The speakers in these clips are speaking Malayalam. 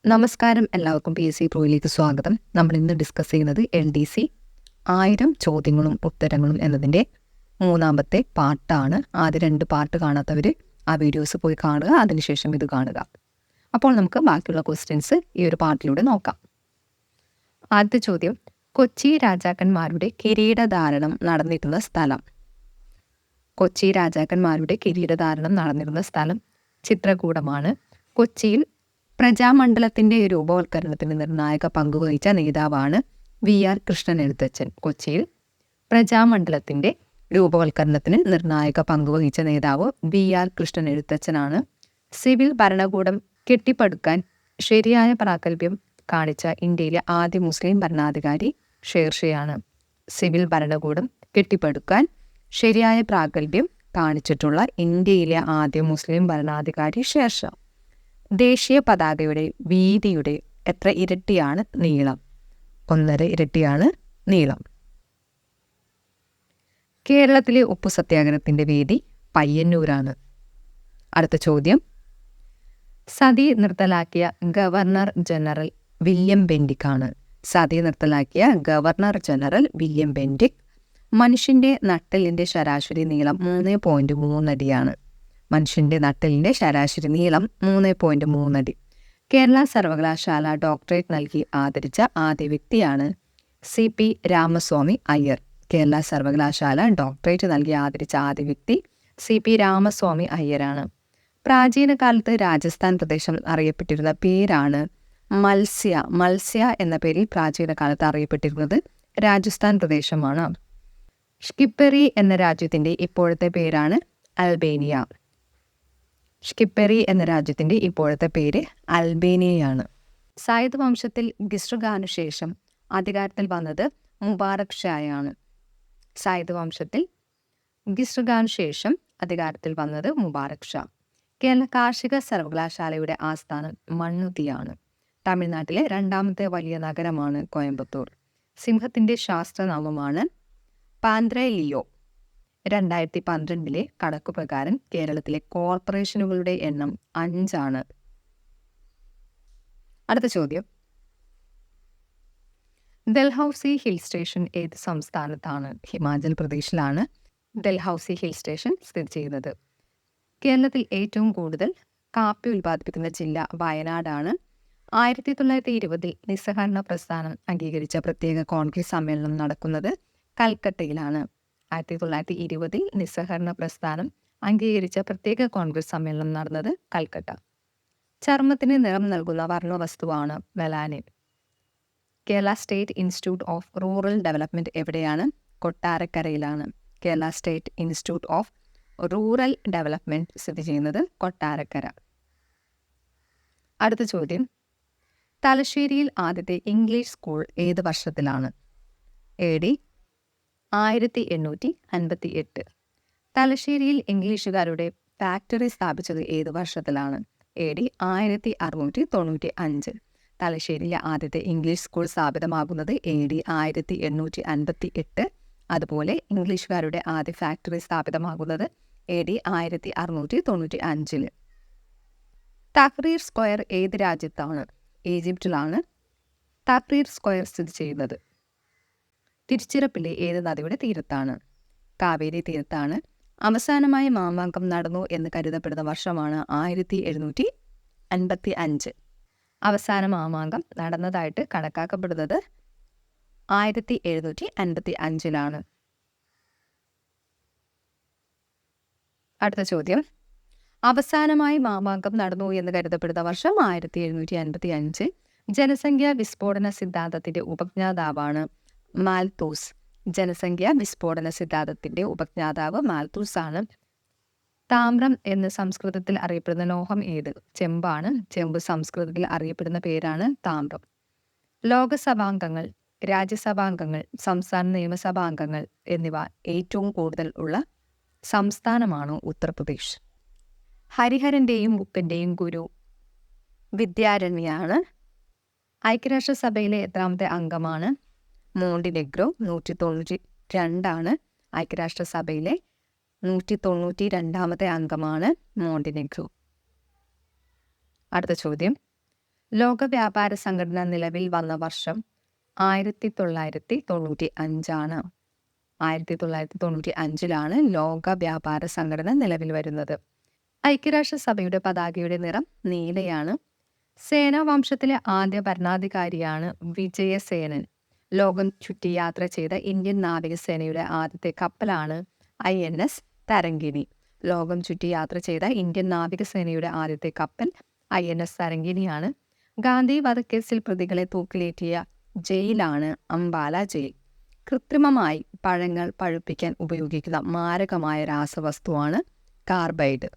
നമസ്കാരം, എല്ലാവർക്കും PSC പ്രോയിലേക്ക് സ്വാഗതം. നമ്മൾ ഇന്ന് ഡിസ്കസ് ചെയ്യുന്നത് LDC 1000 ചോദ്യങ്ങളും ഉത്തരങ്ങളും എന്നതിൻ്റെ 3ാമത്തെ പാർട്ടാണ്. ആദ്യ 2 പാർട്ട് കാണാത്തവർ ആ വീഡിയോസ് പോയി കാണുക, അതിനുശേഷം ഇത് കാണുക. അപ്പോൾ നമുക്ക് ബാക്കിയുള്ള ക്വസ്റ്റ്യൻസ് ഈ ഒരു പാർട്ടിലൂടെ നോക്കാം. ആദ്യത്തെ ചോദ്യം, കൊച്ചി രാജാക്കന്മാരുടെ കിരീടധാരണം നടന്നിരുന്ന സ്ഥലം. കൊച്ചി രാജാക്കന്മാരുടെ കിരീടധാരണം നടന്നിരുന്ന സ്ഥലം ചിത്രകൂടമാണ്. കൊച്ചിയിൽ പ്രജാമണ്ഡലത്തിൻ്റെ രൂപവത്കരണത്തിന് നിർണായക പങ്കുവഹിച്ച നേതാവാണ് VR കൃഷ്ണൻ എഴുത്തച്ഛൻ. കൊച്ചിയിൽ പ്രജാമണ്ഡലത്തിൻ്റെ രൂപവത്കരണത്തിന് നിർണായക പങ്കുവഹിച്ച നേതാവ് VR കൃഷ്ണൻ എഴുത്തച്ഛനാണ്. സിവിൽ ഭരണകൂടം കെട്ടിപ്പടുക്കാൻ ശരിയായ പ്രാഗൽഭ്യം കാണിച്ച ഇന്ത്യയിലെ ആദ്യ മുസ്ലിം ഭരണാധികാരി ഷേർഷയാണ്. സിവിൽ ഭരണകൂടം കെട്ടിപ്പടുക്കാൻ ശരിയായ പ്രാഗൽഭ്യം കാണിച്ചിട്ടുള്ള ഇന്ത്യയിലെ ആദ്യ മുസ്ലിം ഭരണാധികാരി ഷേർഷാ. ദേശീയ പതാകയുടെ വീതിയുടെ എത്ര ഇരട്ടിയാണ് നീളം? 1.5 ഇരട്ടിയാണ് നീളം. കേരളത്തിലെ ഉപ്പു സത്യാഗ്രഹത്തിൻ്റെ വേദി പയ്യന്നൂരാണ്. അടുത്ത ചോദ്യം, സതി നിർത്തലാക്കിയ ഗവർണർ ജനറൽ വില്യം ബെൻഡിക് ആണ്. സതി നിർത്തലാക്കിയ ഗവർണർ ജനറൽ വില്യം ബെൻഡിക്. മനുഷ്യൻ്റെ നട്ടെല്ലിൻ്റെ ശരാശരി നീളം 3.3 അടിയാണ്. മനുഷ്യൻ്റെ നട്ടെല്ലിൻ്റെ ശരാശരി നീളം 3.3 അടി. കേരള സർവകലാശാല ഡോക്ടറേറ്റ് നൽകി ആദരിച്ച ആദ്യ വ്യക്തിയാണ് CP രാമസ്വാമി അയ്യർ. കേരള സർവകലാശാല ഡോക്ടറേറ്റ് നൽകി ആദരിച്ച ആദ്യ വ്യക്തി CP രാമസ്വാമി അയ്യരാണ്. പ്രാചീന കാലത്ത് രാജസ്ഥാൻ പ്രദേശം അറിയപ്പെട്ടിരുന്ന പേരാണ് മത്സ്യ. മത്സ്യ എന്ന പേരിൽ പ്രാചീന കാലത്ത് അറിയപ്പെട്ടിരുന്നത് രാജസ്ഥാൻ പ്രദേശമാണ്. സ്കിപ്പറി എന്ന രാജ്യത്തിൻ്റെ ഇപ്പോഴത്തെ പേരാണ് അൽബേനിയ. സ്കിപ്പറി എന്ന രാജ്യത്തിൻ്റെ ഇപ്പോഴത്തെ പേര് അൽബേനിയയാണ്. സായിദ് വംശത്തിൽ ഖിസ്രുഖാനു ശേഷം അധികാരത്തിൽ വന്നത് മുബാറക് ഷായാണ്. സായിദ് വംശത്തിൽ ഖിസ്രുഖാനു ശേഷം അധികാരത്തിൽ വന്നത് മുബാറക് ഷാ. കേരള കാർഷിക സർവകലാശാലയുടെ ആസ്ഥാനം മണ്ണുതിയാണ്. തമിഴ്നാട്ടിലെ 2ാമത്തെ വലിയ നഗരമാണ് കോയമ്പത്തൂർ. സിംഹത്തിൻ്റെ ശാസ്ത്രനാമമാണ് പാന്ത്രെ ലിയോ. 2012 കണക്കുപ്രകാരം കേരളത്തിലെ കോർപ്പറേഷനുകളുടെ എണ്ണം 5 ആണ്. അടുത്ത ചോദ്യം, ഡൽഹൌസി ഹിൽ സ്റ്റേഷൻ ഏത് സംസ്ഥാനത്താണ്? ഹിമാചൽ പ്രദേശിലാണ് ഡൽഹൌസി ഹിൽ സ്റ്റേഷൻ സ്ഥിതി ചെയ്യുന്നത്. കേരളത്തിൽ ഏറ്റവും കൂടുതൽ കാപ്പി ഉൽപ്പാദിപ്പിക്കുന്ന ജില്ല വയനാടാണ്. 1920 നിസ്സഹകരണ പ്രസ്ഥാനം അംഗീകരിച്ച പ്രത്യേക കോൺഗ്രസ് സമ്മേളനം നടക്കുന്നത് കൽക്കട്ടയിലാണ്. 1920 നിസ്സഹകരണ പ്രസ്ഥാനം അംഗീകരിച്ച പ്രത്യേക കോൺഗ്രസ് സമ്മേളനം നടന്നത് കൽക്കട്ട. ചർമ്മത്തിന് നിറം നൽകുന്ന വർണ്ണവസ്തുവാണ് melanin. Kerala state institute of rural development എവിടെയാണ്? കൊട്ടാരക്കരയിലാണ്. Kerala state institute of rural development സ്ഥിതി ചെയ്യുന്നത് കൊട്ടാരക്കര. അടുത്ത ചോദ്യം, തലശ്ശേരിയിൽ ആദ്യത്തെ ഇംഗ്ലീഷ് സ്കൂൾ ഏത് വർഷത്തിലാണ്? AD 1858. തലശ്ശേരിയിൽ ഇംഗ്ലീഷുകാരുടെ ഫാക്ടറി സ്ഥാപിച്ചത് ഏത് വർഷത്തിലാണ്? AD 1695. തലശ്ശേരിയിലെ ആദ്യത്തെ ഇംഗ്ലീഷ് സ്കൂൾ സ്ഥാപിതമാകുന്നത് AD 1858. അതുപോലെ ഇംഗ്ലീഷുകാരുടെ ആദ്യ ഫാക്ടറി സ്ഥാപിതമാകുന്നത് AD 1695. തഹ്രീർ സ്ക്വയർ ഏത് രാജ്യത്താണ്? ഈജിപ്തിലാണ് തഹ്രീർ സ്ക്വയർ സ്ഥിതി ചെയ്യുന്നത്. തിരുച്ചിറപ്പള്ളി ഏത് നദിയുടെ തീരത്താണ്? കാവേരി തീരത്താണ്. അവസാനമായി മാമാങ്കം നടന്നു എന്ന് കരുതപ്പെടുന്ന വർഷമാണ് 1755. അവസാന മാമാങ്കം നടന്നതായിട്ട് കണക്കാക്കപ്പെടുന്നത് 1755. അടുത്ത ചോദ്യം, അവസാനമായി മാമാങ്കം നടന്നു എന്ന് കരുതപ്പെടുന്ന വർഷം 1755. ജനസംഖ്യാ വിസ്ഫോടന സിദ്ധാന്തത്തിൻ്റെ ഉപജ്ഞാതാവാണ് മാൽത്തൂസ്. ജനസംഖ്യാ വിസ്ഫോടന സിദ്ധാന്തത്തിൻ്റെ ഉപജ്ഞാതാവ് മാൽത്തൂസ് ആണ്. താമ്രം എന്ന് സംസ്കൃതത്തിൽ അറിയപ്പെടുന്ന ലോഹം ഏത്? ചെമ്പാണ്. ചെമ്പ് സംസ്കൃതത്തിൽ അറിയപ്പെടുന്ന പേരാണ് താമ്രം. ലോകസഭാംഗങ്ങൾ, രാജ്യസഭാംഗങ്ങൾ, സംസ്ഥാന നിയമസഭാംഗങ്ങൾ എന്നിവ ഏറ്റവും കൂടുതൽ ഉള്ള സംസ്ഥാനമാണ് ഉത്തർപ്രദേശ്. ഹരിഹരൻ്റെയും ബുദ്ധൻ്റെയും ഗുരു വിദ്യാരണ്യാണ്. ഐക്യരാഷ്ട്രസഭയിലെ എത്രാമത്തെ അംഗമാണ്? മോണ്ടിനെഗ്രോ. 192 ഐക്യരാഷ്ട്രസഭയിലെ 192 അംഗമാണ് മോണ്ടിനെഗ്രോ. അടുത്ത ചോദ്യം, ലോക വ്യാപാര സംഘടന നിലവിൽ വന്ന വർഷം 1995. 1995 ലോക വ്യാപാര സംഘടന നിലവിൽ വരുന്നത്. ഐക്യരാഷ്ട്രസഭയുടെ പതാകയുടെ നിറം നീലയാണ്. സേനാ വംശത്തിലെ ആദ്യ ഭരണാധികാരിയാണ് വിജയസേനൻ. ലോകം ചുറ്റി യാത്ര ചെയ്ത ഇന്ത്യൻ നാവികസേനയുടെ ആദ്യത്തെ കപ്പലാണ് INS തരങ്കിണി. ലോകം ചുറ്റി യാത്ര ചെയ്ത ഇന്ത്യൻ നാവികസേനയുടെ ആദ്യത്തെ കപ്പൽ INS തരങ്കിണിയാണ്. ഗാന്ധി വധക്കേസിൽ പ്രതികളെ തൂക്കിലേറ്റിയ ജയിലാണ് അംബാല ജയിൽ. കൃത്രിമമായി പഴങ്ങൾ പഴുപ്പിക്കാൻ ഉപയോഗിക്കുന്ന മാരകമായ രാസവസ്തുവാണ് കാർബൈഡ്.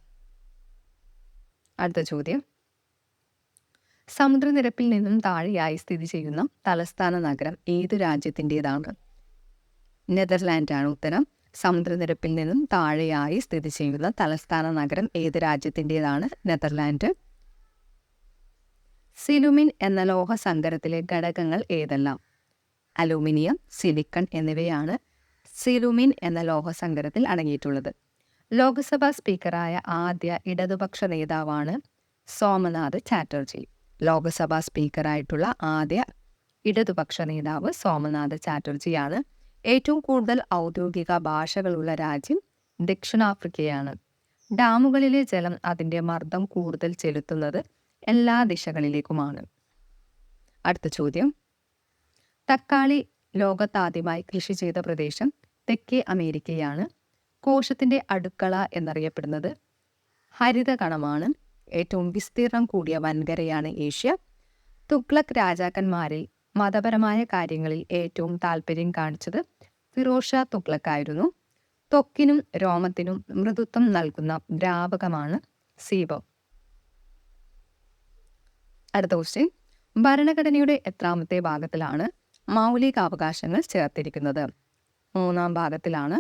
അടുത്ത ചോദ്യം, സമുദ്രനിരപ്പിൽ നിന്നും താഴെയായി സ്ഥിതി ചെയ്യുന്ന തലസ്ഥാന നഗരം ഏതു രാജ്യത്തിൻ്റെതാണ്? നെതർലാൻഡാണ് ഉത്തരം. സമുദ്രനിരപ്പിൽ നിന്നും താഴെയായി സ്ഥിതി ചെയ്യുന്ന തലസ്ഥാന നഗരം ഏത് രാജ്യത്തിൻ്റെതാണ്? നെതർലാൻഡ്. സിലുമിൻ എന്ന ലോഹസങ്കരത്തിലെ ഘടകങ്ങൾ ഏതെല്ലാം? അലൂമിനിയം, സിലിക്കൺ എന്നിവയാണ് സിലുമിൻ എന്ന ലോഹസങ്കരത്തിൽ അടങ്ങിയിട്ടുള്ളത്. ലോക്സഭാ സ്പീക്കറായ ആദ്യ ഇടതുപക്ഷ നേതാവാണ് സോമനാഥ് ചാറ്റർജി. ലോക്സഭാ സ്പീക്കറായിട്ടുള്ള ആദ്യ ഇടതുപക്ഷ നേതാവ് സോമനാഥ് ചാറ്റർജിയാണ്. ഏറ്റവും കൂടുതൽ ഔദ്യോഗിക ഭാഷകളുള്ള രാജ്യം ദക്ഷിണാഫ്രിക്കയാണ്. ഡാമുകളിലെ ജലം അതിൻ്റെ മർദ്ദം കൂടുതൽ ചെലുത്തുന്നത് എല്ലാ ദിശകളിലേക്കുമാണ്. അടുത്ത ചോദ്യം, തക്കാളി ലോകത്താദ്യമായി കൃഷി ചെയ്ത പ്രദേശം തെക്കേ അമേരിക്കയാണ്. കോശത്തിൻ്റെ അടുക്കള എന്നറിയപ്പെടുന്നത് ഹരിതകണമാണ്. ഏറ്റവും വിസ്തീർണം കൂടിയ വൻകരയാണ് ഏഷ്യ. തുഗ്ലക് രാജാക്കന്മാരിൽ മതപരമായ കാര്യങ്ങളിൽ ഏറ്റവും താല്പര്യം കാണിച്ചത് ഫിറോസ് ഷാ തുഗ്ലക് ആയിരുന്നു. ത്വക്കിനും രോമത്തിനും മൃദുത്വം നൽകുന്ന ദ്രാവകമാണ് സീബം. അടുത്ത ക്വസ്റ്റ്യൻ, ഭരണഘടനയുടെ എത്രാമത്തെ ഭാഗത്തിലാണ് മൗലികാവകാശങ്ങൾ ചേർത്തിരിക്കുന്നത്? 3-ാം ഭാഗത്തിലാണ്.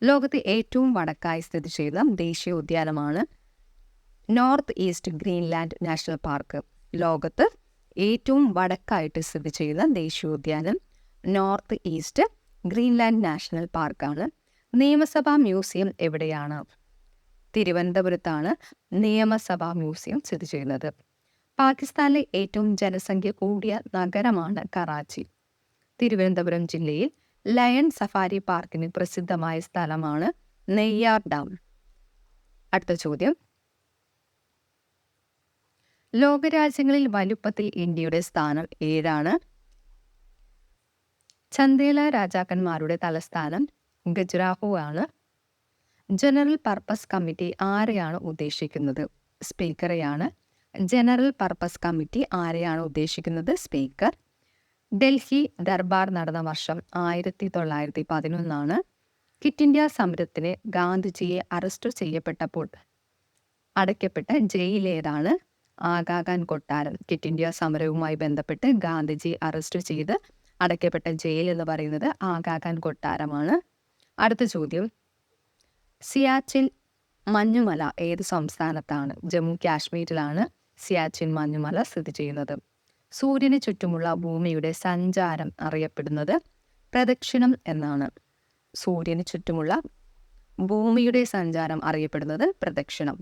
ലോകത്തെ ഏറ്റവും വടക്കായി സ്ഥിതി ചെയ്യുന്ന ദേശീയോദ്യാനമാണ് north east Greenland national park. ലോകത്ത് ഏറ്റവും വടക്കായിട്ട് സ്ഥിതി ചെയ്യുന്ന ദേശീയോദ്യാനം നോർത്ത് ഈസ്റ്റ് ഗ്രീൻലാൻഡ് നാഷണൽ പാർക്കാണ്. നിയമസഭാ മ്യൂസിയം എവിടെയാണ്? തിരുവനന്തപുരത്താണ് നിയമസഭാ മ്യൂസിയം സ്ഥിതി ചെയ്യുന്നത്. പാകിസ്ഥാനിലെ ഏറ്റവും ജനസംഖ്യ കൂടിയ നഗരമാണ് കറാച്ചി. തിരുവനന്തപുരം ജില്ലയിൽ ലയൺ സഫാരി പാർക്കിന് പ്രസിദ്ധമായ സ്ഥലമാണ് നെയ്യാർ ഡാം. അടുത്ത ചോദ്യം, ലോകരാജ്യങ്ങളിൽ വലുപ്പത്തിൽ ഇന്ത്യയുടെ സ്ഥാനം 7. ചന്ദേല രാജാക്കന്മാരുടെ തലസ്ഥാനം ഖജുരാഹോ ആണ്. ജനറൽ പർപ്പസ് കമ്മിറ്റി ആരെയാണ് ഉദ്ദേശിക്കുന്നത്? സ്പീക്കറെയാണ്. ജനറൽ പർപ്പസ് കമ്മിറ്റി ആരെയാണ് ഉദ്ദേശിക്കുന്നത്? സ്പീക്കർ. ഡൽഹി ദർബാർ നടന്ന വർഷം 1911. ക്വിറ്റ് ഇന്ത്യ സമരത്തിന് ഗാന്ധിജിയെ അറസ്റ്റ് ചെയ്യപ്പെട്ടപ്പോൾ അടയ്ക്കപ്പെട്ട ജയിലേതാണ്? ആഗാഖാൻ കൊട്ടാരം. ക്വിറ്റ് ഇന്ത്യ സമരവുമായി ബന്ധപ്പെട്ട് ഗാന്ധിജി അറസ്റ്റ് ചെയ്ത് അടയ്ക്കപ്പെട്ട ജയിൽ എന്ന് പറയുന്നത് ആഗാഖാൻ കൊട്ടാരമാണ്. അടുത്ത ചോദ്യം, സിയാച്ചിൻ മഞ്ഞുമല ഏത് സംസ്ഥാനത്താണ്? ജമ്മു കാശ്മീരിലാണ് സിയാച്ചിൻ മഞ്ഞുമല സ്ഥിതി ചെയ്യുന്നത്. സൂര്യന് ചുറ്റുമുള്ള ഭൂമിയുടെ സഞ്ചാരം അറിയപ്പെടുന്നത് പ്രദക്ഷിണം എന്നാണ്. സൂര്യന് ചുറ്റുമുള്ള ഭൂമിയുടെ സഞ്ചാരം അറിയപ്പെടുന്നത് പ്രദക്ഷിണം.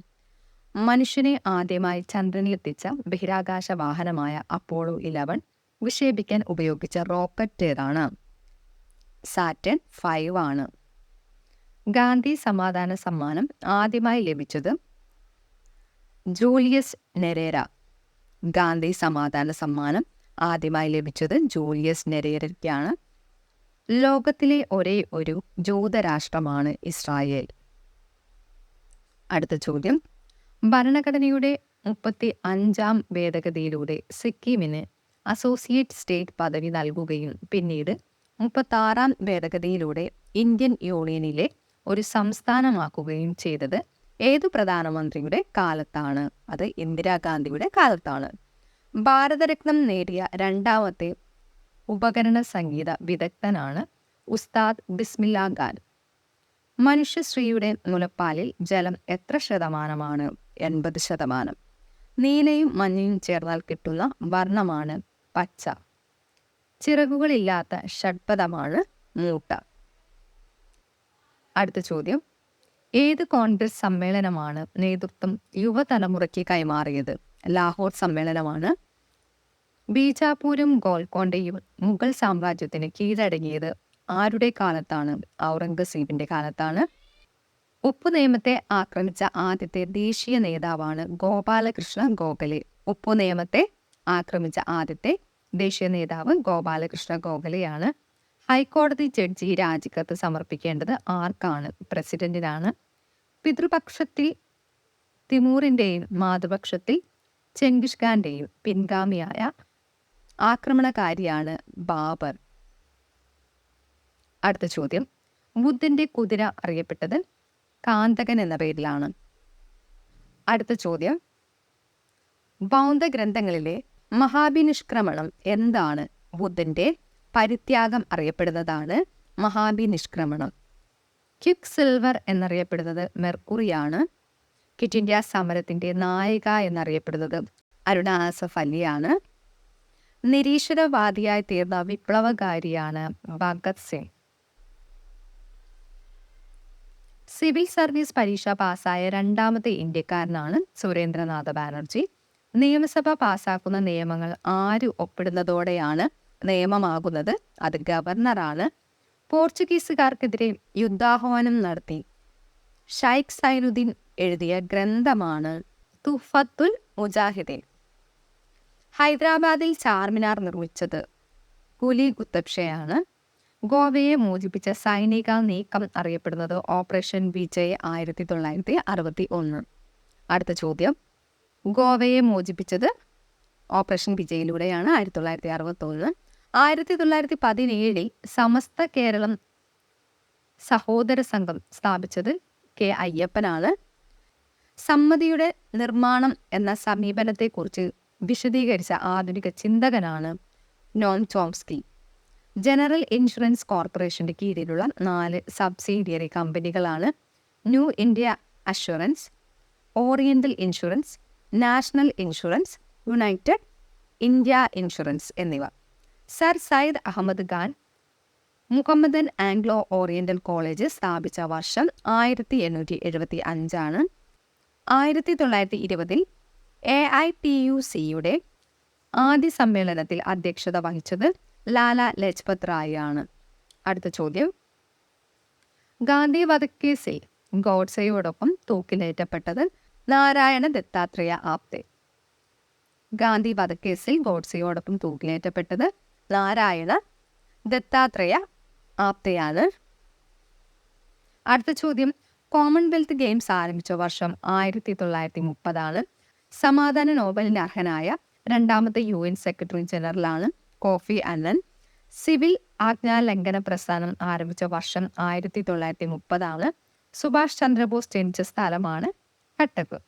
മനുഷ്യനെ ആദ്യമായി ചന്ദ്രനിലെത്തിച്ച ബഹിരാകാശ വാഹനമായ അപ്പോളോ 11 വിക്ഷേപിക്കാൻ ഉപയോഗിച്ച റോക്കറ്റ് ഏതാണ്? സാറ്റൻ 5 ആണ്. ഗാന്ധി സമാധാന സമ്മാനം ആദ്യമായി ലഭിച്ചത് ജൂലിയസ് നെരേര. ഗാന്ധി സമാധാന സമ്മാനം ആദ്യമായി ലഭിച്ചത് ജൂലിയസ് നെരേരയ്ക്കാണ്. ലോകത്തിലെ ഒരേ ഒരു ജൂതരാഷ്ട്രമാണ് ഇസ്രായേൽ. അടുത്ത ചോദ്യം, ഭരണഘടനയുടെ 35-ാം ഭേദഗതിയിലൂടെ സിക്കിമിന് അസോസിയേറ്റ് സ്റ്റേറ്റ് പദവി നൽകുകയും പിന്നീട് 36-ാം ഭേദഗതിയിലൂടെ ഇന്ത്യൻ യൂണിയനിലെ ഒരു സംസ്ഥാനമാക്കുകയും ചെയ്തത് ഏതു പ്രധാനമന്ത്രിയുടെ കാലത്താണ്? അത് ഇന്ദിരാഗാന്ധിയുടെ കാലത്താണ്. ഭാരതരത്നം നേടിയ 2ാമത്തെ ഉപകരണ സംഗീത വിദഗ്ധനാണ് ഉസ്താദ് ബിസ്മില്ല ഖാൻ. മനുഷ്യശ്രീയുടെ മുലപ്പാലിൽ ജലം എത്ര ശതമാനമാണ്? 80%. നീലയും മഞ്ഞയും ചേർന്നാൽ കിട്ടുന്ന വർണ്ണമാണ് പച്ച. ചിറകുകളില്ലാത്ത ഷഡ്പദമാണ് മൂട്ട. അടുത്ത ചോദ്യം, ഏത് കോൺഗ്രസ് സമ്മേളനമാണ് നേതൃത്വം യുവതലമുറയ്ക്ക് കൈമാറിയത്? ലാഹോർ സമ്മേളനമാണ്. ബീജാപൂരും ഗോൽക്കൊണ്ടയും മുഗൾ സാമ്രാജ്യത്തിന് കീഴടങ്ങിയത് ആരുടെ കാലത്താണ്? ഔറംഗസീബിന്റെ കാലത്താണ്. ഉപ്പു നിയമത്തെ ആക്രമിച്ച ആദ്യത്തെ ദേശീയ നേതാവാണ് ഗോപാലകൃഷ്ണ ഗോഖലെ. ഉപ്പു നിയമത്തെ ആക്രമിച്ച ആദ്യത്തെ ദേശീയ നേതാവ് ഗോപാലകൃഷ്ണ ഗോഖലെയാണ്. ഹൈക്കോടതി ജഡ്ജി രാജിക്കത്ത് സമർപ്പിക്കേണ്ടത് ആർക്കാണ്? പ്രസിഡന്റിനാണ്. പിതൃപക്ഷത്തിൽ തിമൂറിന്റെയും മാതൃപക്ഷത്തിൽ ചെങ്കിസ് ഖാന്റെയും പിൻഗാമിയായ ആക്രമണകാരിയാണ് ബാബർ. അടുത്ത ചോദ്യം, ബുദ്ധന്റെ കുതിര അറിയപ്പെട്ടത് കാന്തകൻ എന്ന പേരിലാണ്. അടുത്ത ചോദ്യം, ബൗദ്ധ ഗ്രന്ഥങ്ങളിലെ മഹാഭിനിഷ്ക്രമണം എന്താണ്? ബുദ്ധന്റെ പരിത്യാഗം അറിയപ്പെടുന്നതാണ് മഹാഭിനിഷ്ക്രമണം. ക്വിക്ക് സിൽവർ എന്നറിയപ്പെടുന്നത് മെർക്കുറിയാണ്. ക്വിറ്റ് ഇന്ത്യ സമരത്തിന്റെ നായിക എന്നറിയപ്പെടുന്നത് അരുണ ആസഫ് അലിയാണ്. നിരീശ്വരവാദിയായി തീർന്ന വിപ്ലവകാരിയാണ് ഭഗത് സിംഗ്. സിവിൽ സർവീസ് പരീക്ഷ പാസ്സായ രണ്ടാമത്തെ ഇന്ത്യക്കാരനാണ് സുരേന്ദ്രനാഥ ബാനർജി. നിയമസഭ പാസ്സാക്കുന്ന നിയമങ്ങൾ ആര് ഒപ്പിടുന്നതോടെയാണ് നിയമമാകുന്നത്? അത് ഗവർണറാണ്. പോർച്ചുഗീസുകാർക്കെതിരെ യുദ്ധാഹ്വാനം നടത്തി ഷൈഖ് സൈനുദ്ദീൻ എഴുതിയ ഗ്രന്ഥമാണ് തുഫത്തുൽ മുജാഹിദീൻ. ഹൈദരാബാദിൽ ചാർമിനാർ നിർമ്മിച്ചത് കുലി കുത്തബ് ഷയാണ്. ഗോവയെ മോചിപ്പിച്ച സൈനിക നീക്കം അറിയപ്പെടുന്നത് ഓപ്പറേഷൻ വിജയ് 1961. അടുത്ത ചോദ്യം, ഗോവയെ മോചിപ്പിച്ചത് ഓപ്പറേഷൻ വിജയിലൂടെയാണ് 1961. 1917 സമസ്ത കേരളം സഹോദര സംഘം സ്ഥാപിച്ചത് കെ അയ്യപ്പനാണ്. സമ്മതിയുടെ നിർമ്മാണം എന്ന സമീപനത്തെക്കുറിച്ച് വിശദീകരിച്ച ആധുനിക ചിന്തകനാണ് നോം ചോംസ്കി. ജനറൽ ഇൻഷുറൻസ് കോർപ്പറേഷന്റെ കീഴിലുള്ള 4 സബ്സിഡിയറി കമ്പനികളാണ് new India assurance, oriental insurance, national insurance, united India insurance എന്നിവ. Sir Syed Ahmad Khan Mohammedan Anglo oriental college സ്ഥാപിച്ച വർഷം 1875 ആണ്. 1920 AITUCയുടെ ആദ്യ സമ്മേളനത്തിൽ അധ്യക്ഷത വഹിച്ചത് ലാല ലജ്പത് റായ് ആണ്. അടുത്ത ചോദ്യം, ഗാന്ധി വധക്കേസിൽ ഗോഡ്സെയോടൊപ്പം തൂക്കിലേറ്റപ്പെട്ടത് നാരായണ ദത്താത്രേയ ആപ്തെ. ഗാന്ധി വധക്കേസിൽ ഗോഡ്സെയോടൊപ്പം തൂക്കിലേറ്റപ്പെട്ടത് നാരായണ ദത്താത്രേയ ആപ്തെയാണ്. അടുത്ത ചോദ്യം, കോമൺവെൽത്ത് ഗെയിംസ് ആരംഭിച്ച വർഷം 1930 ആണ്. സമാധാന നോബലിന് അർഹനായ രണ്ടാമത്തെ UN സെക്രട്ടറി ജനറലാണ് കോഫി അന്നൻ. സിവിൽ ആജ്ഞാലംഘന പ്രസ്ഥാനം ആരംഭിച്ച വർഷം 1930 ആണ്. സുഭാഷ് ചന്ദ്രബോസ് ജനിച്ച സ്ഥലമാണ് കട്ടക്ക്.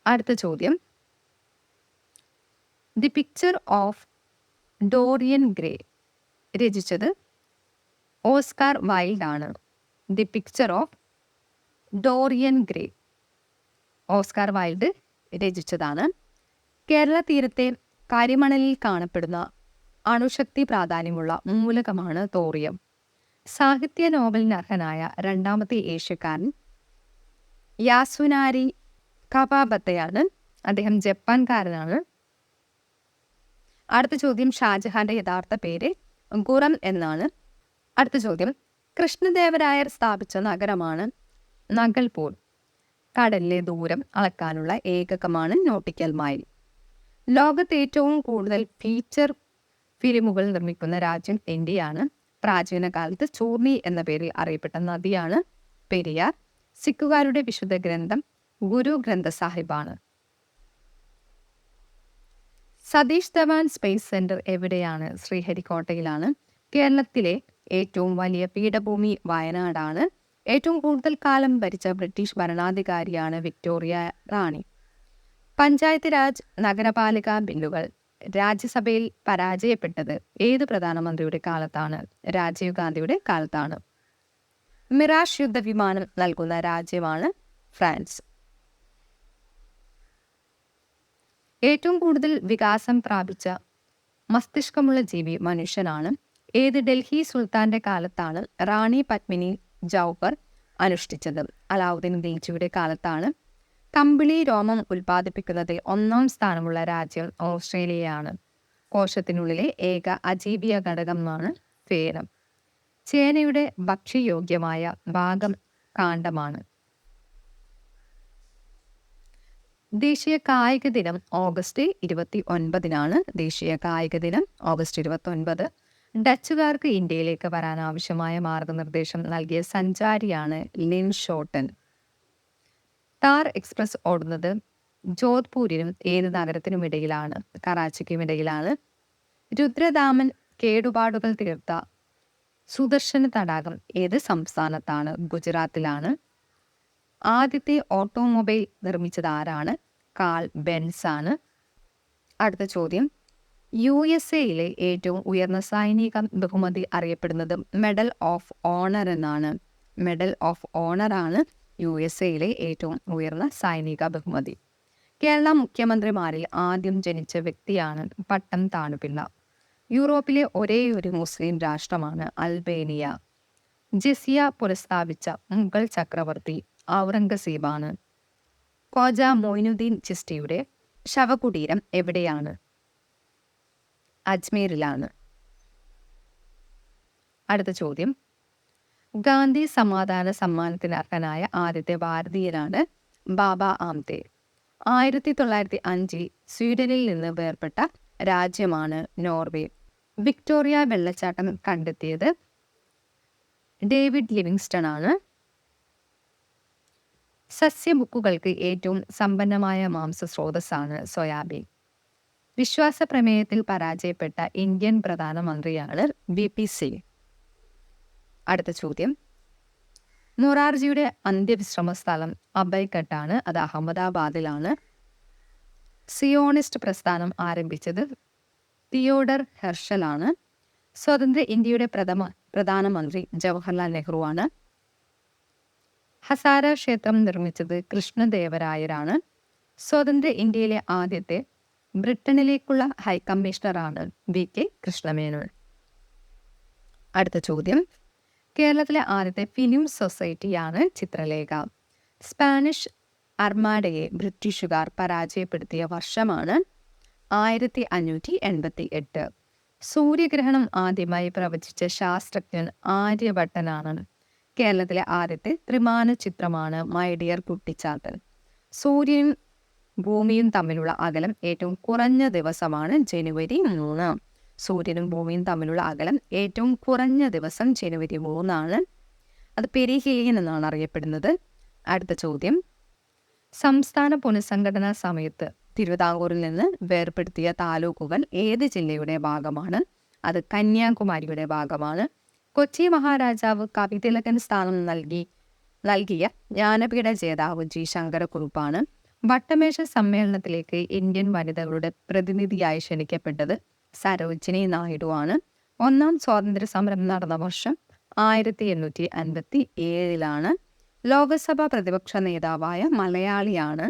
അടുത്ത ചോദ്യം, the picture of Dorian Gray രചിച്ചത് ഓസ്കാർ വൈൽഡ് ആണ്. The picture of Dorian Gray Oscar Wilde രചിച്ചതാണ്. കേരള തീരത്തെ കരിമണലിൽ കാണപ്പെടുന്ന അണുശക്തി പ്രാധാന്യമുള്ള മൂലകമാണ് തോറിയം. സാഹിത്യ നോബലിന് അർഹനായ രണ്ടാമത്തെ ഏഷ്യക്കാരൻ യാസുനാരി കവാബത്തയാണ്. അദ്ദേഹം ജപ്പാൻകാരനാണ്. അടുത്ത ചോദ്യം, ഷാജഹാന്റെ യഥാർത്ഥ പേര് ഖുറം എന്നാണ്. അടുത്ത ചോദ്യം, കൃഷ്ണദേവരായർ സ്ഥാപിച്ച നഗരമാണ് നഗൽപൂർ. കടലിലെ ദൂരം അളക്കാനുള്ള ഏകകമാണ് നോട്ടിക്കൽ മൈൽ. ലോകത്ത് ഏറ്റവും കൂടുതൽ ഫീച്ചർ ഫിലിമുകൾ നിർമ്മിക്കുന്ന രാജ്യം ഇന്ത്യയാണ്. പ്രാചീന കാലത്ത് ചൂർണി എന്ന പേരിൽ അറിയപ്പെട്ട നദിയാണ് പെരിയാർ. സിഖുകാരുടെ വിശുദ്ധ ഗ്രന്ഥം ഗുരു ഗ്രന്ഥ സാഹിബാണ്. സതീഷ് ധവാൻ സ്പേസ് സെന്റർ എവിടെയാണ്? ശ്രീഹരിക്കോട്ടയിലാണ്. കേരളത്തിലെ ഏറ്റവും വലിയ പീഠഭൂമി വയനാടാണ്. ഏറ്റവും കൂടുതൽ കാലം ഭരിച്ച ബ്രിട്ടീഷ് ഭരണാധികാരിയാണ് വിക്ടോറിയ റാണി. പഞ്ചായത്ത് രാജ് നഗരപാലിക ബില്ലുകൾ രാജ്യസഭയിൽ പരാജയപ്പെട്ടത് ഏത് പ്രധാനമന്ത്രിയുടെ കാലത്താണ്? രാജീവ് ഗാന്ധിയുടെ കാലത്താണ്. മിറാഷ് യുദ്ധവിമാനം നൽകുന്ന രാജ്യമാണ് ഫ്രാൻസ്. ഏറ്റവും കൂടുതൽ വികാസം പ്രാപിച്ച മസ്തിഷ്കമുള്ള ജീവി മനുഷ്യനാണ്. ഏത് ഡൽഹി സുൽത്താന്റെ കാലത്താണ് റാണി പത്മിനി ജൗഹർ അനുഷ്ഠിച്ചത്? അലാവുദ്ദീൻ ഖിൽജിയുടെ കാലത്താണ്. കമ്പിളി രോമം ഉൽപ്പാദിപ്പിക്കുന്നതിൽ 1-ാം സ്ഥാനമുള്ള രാജ്യം ഓസ്ട്രേലിയയാണ്. കോശത്തിനുള്ളിലെ ഏക അജീവീയ ഘടകമാണ് ഫേനം. ചേനയുടെ ഭക്ഷ്യയോഗ്യമായ ഭാഗം കാണ്ഡമാണ്. ദേശീയ കായിക ദിനം ഓഗസ്റ്റ് 29-നാണ്. ദേശീയ കായിക ദിനം ഓഗസ്റ്റ് 29. ഡച്ചുകാർക്ക് ഇന്ത്യയിലേക്ക് വരാൻ ആവശ്യമായ മാർഗനിർദ്ദേശം നൽകിയ സഞ്ചാരിയാണ് ലിൻ ഷോട്ടൻ. താർ എക്സ്പ്രസ് ഓടുന്നത് ജോധ്പൂരിനും ഏത് നഗരത്തിനുമിടയിലാണ്? കറാച്ചിക്കുമിടയിലാണ്. രുദ്രദാമൻ കേടുപാടുകൾ തീർത്ത സുദർശന തടാകം ഏത് സംസ്ഥാനത്താണ്? ഗുജറാത്തിലാണ്. ആദ്യത്തെ ഓട്ടോമൊബൈൽ നിർമ്മിച്ചത് ആരാണ്? കാൾ ബെൻസ് ആണ്. അടുത്ത ചോദ്യം, USA-യിലെ ഏറ്റവും ഉയർന്ന സൈനിക ബഹുമതി അറിയപ്പെടുന്നത് മെഡൽ ഓഫ് ഓണർ എന്നാണ്. മെഡൽ ഓഫ് ഓണർ ആണ് USA-യിലെ ഏറ്റവും ഉയർന്ന സൈനിക ബഹുമതി. കേരള മുഖ്യമന്ത്രിമാരിൽ ആദ്യം ജനിച്ച വ്യക്തിയാണ് പട്ടം താണുപിള്ള. യൂറോപ്പിലെ ഒരേയൊരു മുസ്ലിം രാഷ്ട്രമാണ് അൽബേനിയ. ജസിയ പുനഃസ്ഥാപിച്ച മുഗൾ ചക്രവർത്തി ഔറംഗസീബാണ്. ഖ്വാജ മൊയ്നുദ്ദീൻ ചിസ്തിയുടെ ശവകുടീരം എവിടെയാണ്? അജ്മീറിലാണ്. അടുത്ത ചോദ്യം, ഗാന്ധി സമാധാന സമ്മാനത്തിന് അർഹനായ ആദ്യത്തെ ഭാരതീയനാണ് ബാബ ആംതെ. 1905 സ്വീഡനിൽ നിന്ന് വേർപെട്ട രാജ്യമാണ് നോർവേ. വിക്ടോറിയ വെള്ളച്ചാട്ടം കണ്ടെത്തിയത് ഡേവിഡ് ലിവിങ്സ്റ്റൺ ആണ്. സസ്യബുക്കുകൾക്ക് ഏറ്റവും സമ്പന്നമായ മാംസ സ്രോതസ്സാണ് സോയാബീൻ. വിശ്വാസ പ്രമേയത്തിൽ പരാജയപ്പെട്ട ഇന്ത്യൻ പ്രധാനമന്ത്രിയാണ് VP സിംഗ്. അടുത്ത ചോദ്യം, മൊറാർജിയുടെ അന്ത്യവിശ്രമ സ്ഥലം അബൈഘട്ടാണ്. അത് അഹമ്മദാബാദിലാണ്. സിയോണിസ്റ്റ് പ്രസ്ഥാനം ആരംഭിച്ചത് തിയോഡർ ഹെർഷലാണ്. സ്വതന്ത്ര ഇന്ത്യയുടെ പ്രധാനമന്ത്രി ജവഹർലാൽ നെഹ്റു ആണ്. ഹസാര ക്ഷേത്രം നിർമ്മിച്ചത് കൃഷ്ണദേവരായരാണ്. സ്വതന്ത്ര ഇന്ത്യയിലെ ആദ്യത്തെ ബ്രിട്ടനിലേക്കുള്ള ഹൈക്കമ്മീഷണറാണ് VK കൃഷ്ണമേനോൻ. അടുത്ത ചോദ്യം, കേരളത്തിലെ ആദ്യത്തെ ഫിലിം സൊസൈറ്റിയാണ് ചിത്രലേഖ. സ്പാനിഷ് അർമാഡയെ ബ്രിട്ടീഷുകാർ പരാജയപ്പെടുത്തിയ വർഷമാണ് 1588. സൂര്യഗ്രഹണം ആദ്യമായി പ്രവചിച്ച ശാസ്ത്രജ്ഞൻ ആര്യഭട്ടനാണ്. കേരളത്തിലെ ആദ്യത്തെ ത്രിമാന ചിത്രമാണ് മൈ ഡിയർ കുട്ടിച്ചാത്തൻ. സൂര്യനും ഭൂമിയും തമ്മിലുള്ള അകലം ഏറ്റവും കുറഞ്ഞ ദിവസമാണ് ജനുവരി 3. സൂര്യനും ഭൂമിയും തമ്മിലുള്ള അകലം ഏറ്റവും കുറഞ്ഞ ദിവസം ജനുവരി 3 അത് പെരിഹീലിയൻ എന്നാണ് അറിയപ്പെടുന്നത്. അടുത്ത ചോദ്യം, സംസ്ഥാന പുനഃസംഘടനാ സമയത്ത് തിരുവിതാംകൂറിൽ നിന്ന് വേർപെടുത്തിയ താലൂക്കുകൾ ഏത് ജില്ലയുടെ ഭാഗമാണ്? അത് കന്യാകുമാരിയുടെ ഭാഗമാണ്. കൊച്ചി മഹാരാജാവ് കവിതിലകൻ സ്ഥാനം നൽകിയ ജ്ഞാനപീഠ ജേതാവ് G. ശങ്കരക്കുറുപ്പാണ്. വട്ടമേശ സമ്മേളനത്തിലേക്ക് ഇന്ത്യൻ വനിതകളുടെ പ്രതിനിധിയായി ക്ഷണിക്കപ്പെട്ടത് സരോജിനി നായിഡു ആണ്. 1-ാം സ്വാതന്ത്ര്യ സമരം നടന്ന വർഷം 1857. ലോകസഭ പ്രതിപക്ഷ നേതാവായ മലയാളിയാണ്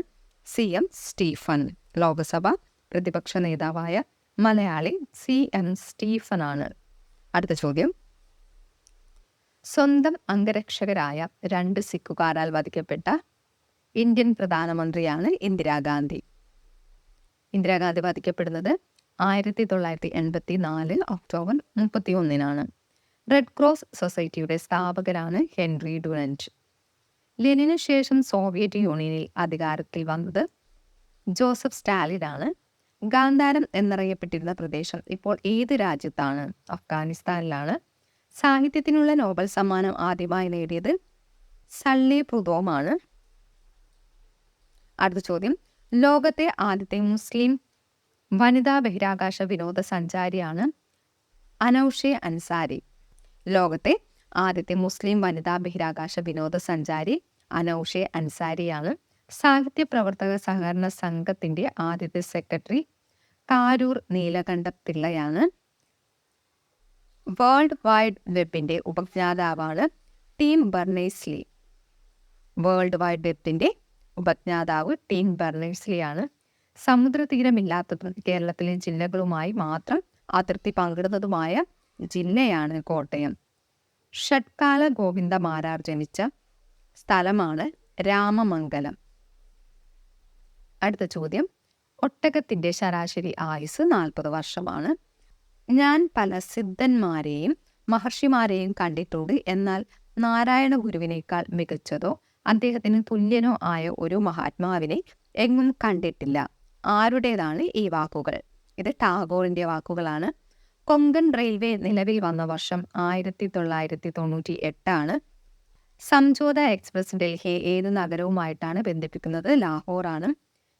CM സ്റ്റീഫൻ. ലോകസഭ പ്രതിപക്ഷ നേതാവായ മലയാളി CM സ്റ്റീഫൻ ആണ്. അടുത്ത ചോദ്യം, സ്വന്തം അംഗരക്ഷകരായ 2 സിഖുകാരാൽ വധിക്കപ്പെട്ട ഇന്ത്യൻ പ്രധാനമന്ത്രിയാണ് Indira Gandhi. Indira Gandhi വധിക്കപ്പെടുന്നത് 1984 October 31. Red cross സൊസൈറ്റിയുടെ സ്ഥാപകരാണ് ഹെൻറി ഡുറന്റ്. ലെനിനു ശേഷം സോവിയറ്റ് യൂണിയനിൽ അധികാരത്തിൽ വന്നത് ജോസഫ് സ്റ്റാലിനാണ്. ഗാന്ധാരം എന്നറിയപ്പെട്ടിരുന്ന പ്രദേശം ഇപ്പോൾ ഏത് രാജ്യത്താണ്? അഫ്ഗാനിസ്ഥാനിലാണ്. സാഹിത്യത്തിനുള്ള നോബൽ സമ്മാനം ആദ്യമായി നേടിയത് സള്ളി പ്രുദോമാണ്. അടുത്ത ചോദ്യം, ലോകത്തെ ആദ്യത്തെ മുസ്ലിം വനിതാ ബഹിരാകാശ വിനോദസഞ്ചാരിയാണ് അനൗഷെ അൻസാരി. ലോകത്തെ ആദ്യത്തെ മുസ്ലിം വനിതാ ബഹിരാകാശ വിനോദസഞ്ചാരി അനൗഷെ അൻസാരിയാണ്. സാഹിത്യ പ്രവർത്തക സഹകരണ സംഘത്തിന്റെ ആദ്യത്തെ സെക്രട്ടറി കാരൂർ നീലകണ്ഠ പിള്ളയാണ്. വേൾഡ് വൈഡ് വെബിന്റെ ഉപജ്ഞാതാവാണ് ടീം ബെർണേഴ്സ്-ലീ. വേൾഡ് വൈഡ് വെബിന്റെ ഉപജ്ഞാതാവ് ടീം ബെർണേഴ്സ്-ലീ ആണ്. സമുദ്രതീരമില്ലാത്തതും കേരളത്തിലെ ജില്ലകളുമായി മാത്രം അതിർത്തി പങ്കിടുന്നതുമായ ജില്ലയാണ് കോട്ടയം. ഷഡ്കാല ഗോവിന്ദ മാരാർ ജനിച്ച സ്ഥലമാണ് രാമമംഗലം. അടുത്ത ചോദ്യം, ഒട്ടകത്തിൻ്റെ ശരാശരി ആയുസ് 40 വർഷമാണ്. ഞാൻ പല സിദ്ധന്മാരെയും മഹർഷിമാരെയും കണ്ടിട്ടുണ്ട്, എന്നാൽ നാരായണ ഗുരുവിനേക്കാൾ മികച്ചതോ അദ്ദേഹത്തിന് തുല്യനോ ആയ ഒരു മഹാത്മാവിനെ എങ്ങും കണ്ടിട്ടില്ല. ആരുടേതാണ് ഈ വാക്കുകൾ? ഇത് ടാഗോറിൻ്റെ വാക്കുകളാണ്. കൊങ്കൺ റെയിൽവേ നിലവിൽ വന്ന വർഷം 1998 സംജോത എക്സ്പ്രസ് ഡൽഹി ഏത് നഗരവുമായിട്ടാണ് ബന്ധിപ്പിക്കുന്നത്? ലാഹോറാണ്.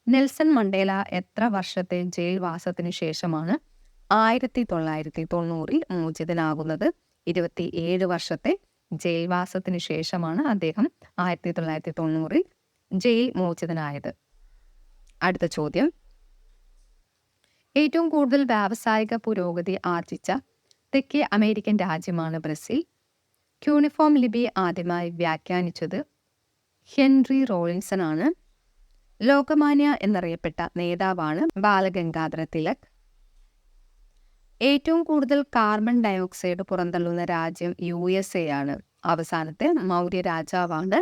നെൽസൺ മണ്ടേല എത്ര വർഷത്തെ ജയിൽവാസത്തിന് ശേഷമാണ് 1990 മോചിതനാകുന്നത്? 27 വർഷത്തെ ജയിൽവാസത്തിന് ശേഷമാണ് അദ്ദേഹം 1990 ജയിൽ മോചിതനായത്. അടുത്ത ചോദ്യം, ഏറ്റവും കൂടുതൽ വ്യാവസായിക പുരോഗതി ആർജിച്ച തെക്കേ അമേരിക്കൻ രാജ്യമാണ് ബ്രസീൽ. ക്യൂണിഫോം ലിപി ആദ്യമായി വ്യാഖ്യാനിച്ചത് ഹെൻറി റോളിൻസൺ ആണ്. ലോകമാന്യ എന്നറിയപ്പെട്ട നേതാവാണ് ബാലഗംഗാധര തിലക്. ഏറ്റവും കൂടുതൽ കാർബൺ ഡയോക്സൈഡ് പുറന്തള്ളുന്ന രാജ്യം USA ആണ്. അവസാനത്തെ മൗര്യ രാജാവാണ്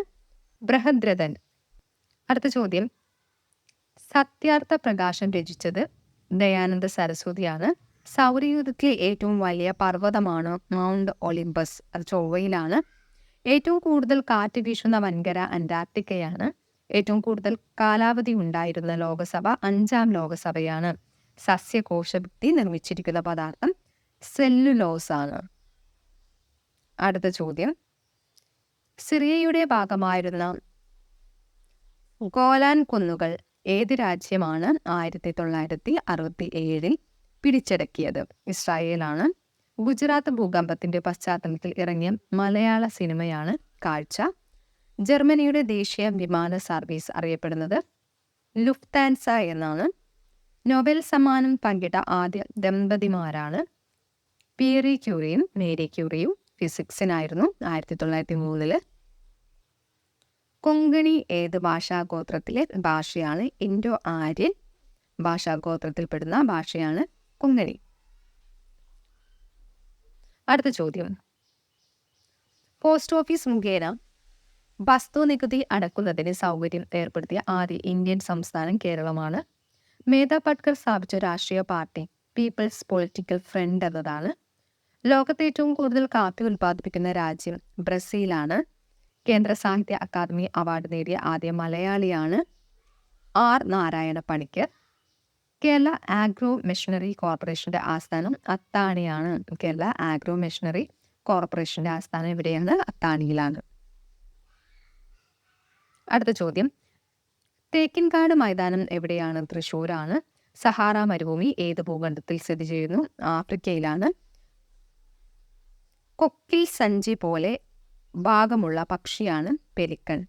ബൃഹദ്രഥൻ. അടുത്ത ചോദ്യം, സത്യാർത്ഥ പ്രകാശം രചിച്ചത് ദയാനന്ദ സരസ്വതിയാണ്. സൗരയൂഥത്തിലെ ഏറ്റവും വലിയ പർവ്വതമാണ് മൗണ്ട് ഒളിമ്പസ്. അത് ചൊവ്വയിലാണ്. ഏറ്റവും കൂടുതൽ കാറ്റ് വീശുന്ന വൻകര അന്റാർട്ടിക്കയാണ്. ഏറ്റവും കൂടുതൽ കാലാവധി ഉണ്ടായിരുന്ന ലോകസഭ 5ാം ലോകസഭയാണ്. സസ്യകോശഭിത്തി നിർമ്മിച്ചിരിക്കുന്ന പദാർത്ഥം സെല്ലുലോസ് ആണ്. അടുത്ത ചോദ്യം, സിറിയയുടെ ഭാഗമായിരുന്ന ഗോലാൻ കുന്നുകൾ ഏത് രാജ്യമാണ് 1967 പിടിച്ചടക്കിയത്? ഇസ്രായേലാണ്. ഗുജറാത്ത് ഭൂകമ്പത്തിന്റെ പശ്ചാത്തലത്തിൽ ഇറങ്ങിയ മലയാള സിനിമയാണ് കാഴ്ച. ജർമ്മനിയുടെ ദേശീയ വിമാന സർവീസ് അറിയപ്പെടുന്നത് ലുഫ്താൻസ എന്നാണ്. നൊബേൽ സമ്മാനം പങ്കിട്ട ആദ്യ ദമ്പതിമാരാണ് പിയറി ക്യൂറിയും മേരി ക്യൂറിയും. ഫിസിക്സിനായിരുന്നു 1903. കൊങ്കണി ഏത് ഭാഷാഗോത്രത്തിലെ ഭാഷയാണ്? ഇൻഡോ ആര്യൻ ഭാഷാഗോത്രത്തിൽപ്പെടുന്ന ഭാഷയാണ് കൊങ്കണി. അടുത്ത ചോദ്യം, പോസ്റ്റ് ഓഫീസ് മുഖേന വസ്തുനികുതി അടക്കുന്നതിന് സൗകര്യം ഏർപ്പെടുത്തിയ ആദ്യ ഇന്ത്യൻ സംസ്ഥാനം കേരളമാണ്. മേധ പട്കർ സ്ഥാപിച്ച രാഷ്ട്രീയ പാർട്ടി പീപ്പിൾസ് പൊളിറ്റിക്കൽ ഫ്രണ്ട് എന്നതാണ്. ലോകത്തെ ഏറ്റവും കൂടുതൽ കാപ്പി ഉൽപ്പാദിപ്പിക്കുന്ന രാജ്യം ബ്രസീലാണ്. കേന്ദ്ര സാഹിത്യ അക്കാദമി അവാർഡ് നേടിയ ആദ്യ മലയാളിയാണ് R. Narayana Panicker. Kerala agro machinery കോർപ്പറേഷന്റെ ആസ്ഥാനം അത്താണിയാണ്. കേരള ആഗ്രോ മെഷീനറി കോർപ്പറേഷന്റെ ആസ്ഥാനം എവിടെയാണ്? അത്താണിയിലാണ്. അടുത്ത ചോദ്യം, തേക്കിൻകാട് മൈതാനം എവിടെയാണ്? തൃശ്ശൂരാണ്. സഹാറ മരുഭൂമി ഏത് ഭൂഖണ്ഡത്തിൽ സ്ഥിതി ചെയ്യുന്നു? ആഫ്രിക്കയിലാണ്. കൊക്കിൽ സഞ്ചി പോലെ ഭാഗമുള്ള പക്ഷിയാണ് പെലിക്കൺ.